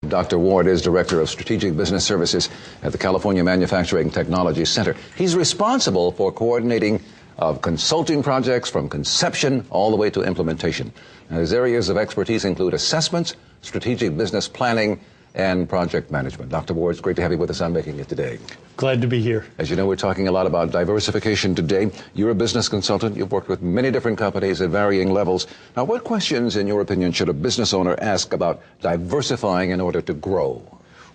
Dr. Ward is Director of Strategic Business Services at the California Manufacturing Technology Center. He's responsible for coordinating consulting projects from conception all the way to implementation. Now, his areas of expertise include assessments, strategic business planning, and project management. Dr. Ward, it's great to have you with us on Making It Today. Glad to be here. As you know, we're talking a lot about diversification today. You're a business consultant. You've worked with many different companies at varying levels. Now, what questions, in your opinion, should a business owner ask about diversifying in order to grow?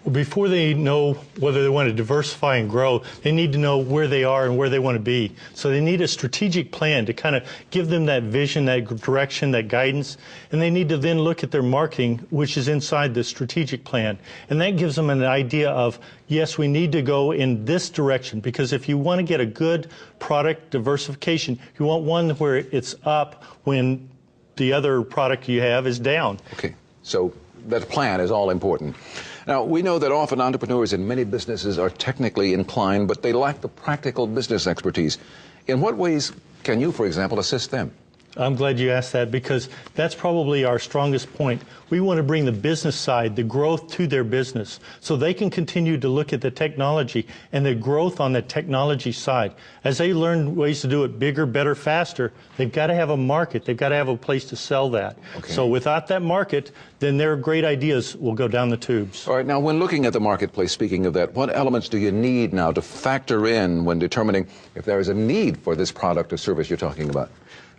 Well, before they know whether they want to diversify and grow, they need to know where they are and where they want to be. So they need a strategic plan to kind of give them that vision, that direction, that guidance. And they need to then look at their marketing, which is inside the strategic plan. And that gives them an idea of, yes, we need to go in this direction. Because if you want to get a good product diversification, you want one where it's up when the other product you have is down. Okay, so that plan is all important. Now, we know that often entrepreneurs in many businesses are technically inclined, but they lack the practical business expertise. In what ways can you, for example, assist them? I'm glad you asked that, because that's probably our strongest point. We want to bring the business side, the growth, to their business so they can continue to look at the technology and the growth on the technology side. As they learn ways to do it bigger, better, faster, they've got to have a market. They've got to have a place to sell that. Okay. So without that market, then their great ideas will go down the tubes. All right. Now, when looking at the marketplace, speaking of that, what elements do you need now to factor in when determining if there is a need for this product or service you're talking about?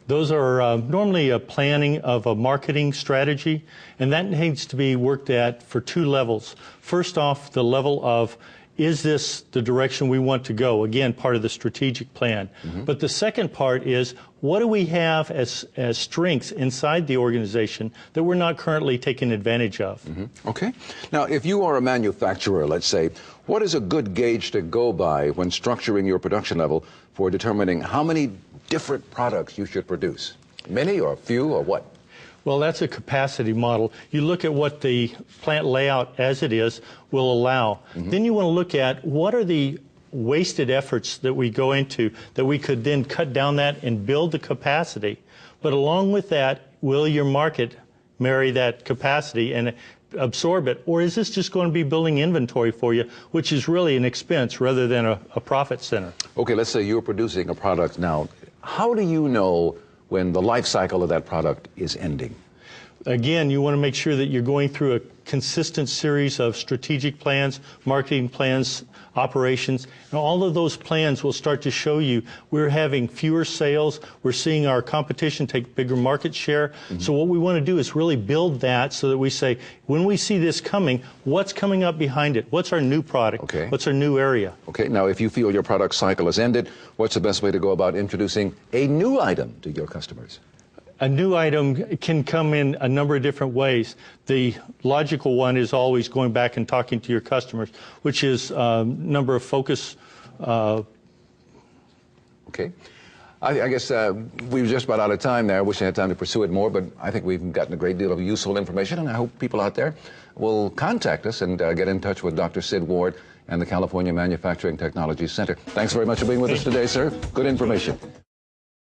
Those are normally a planning of a marketing strategy, and that needs to be worked at for two levels. First off, the level of, is this the direction we want to go? Again, part of the strategic plan. Mm-hmm. But the second part is, what do we have as strengths inside the organization that we're not currently taking advantage of? Mm-hmm. Okay. Now, if you are a manufacturer, let's say, what is a good gauge to go by when structuring your production level for determining how many different products you should produce? Many or few or what? Well, that's a capacity model. You look at what the plant layout as it is will allow. Mm-hmm. Then you want to look at what are the wasted efforts that we go into that we could then cut down that and build the capacity. But along with that, will your market marry that capacity and absorb it? Or is this just going to be building inventory for you, which is really an expense rather than a profit center? Okay, let's say you're producing a product now. How do you know when the life cycle of that product is ending? Again, you want to make sure that you're going through a consistent series of strategic plans, marketing plans, operations, and all of those plans will start to show you we're having fewer sales, we're seeing our competition take bigger market share. Mm-hmm. So what we want to do is really build that so that we say, when we see this coming, what's coming up behind it? What's our new product? Okay. What's our new area? Okay, now if you feel your product cycle has ended, what's the best way to go about introducing a new item to your customers? A new item can come in a number of different ways. The logical one is always going back and talking to your customers, which is number of focus. Okay. I guess we were just about out of time there. I wish I had time to pursue it more, but I think we've gotten a great deal of useful information, and I hope people out there will contact us and get in touch with Dr. Sid Ward and the California Manufacturing Technology Center. Thanks very much for being with us today, sir. Good information.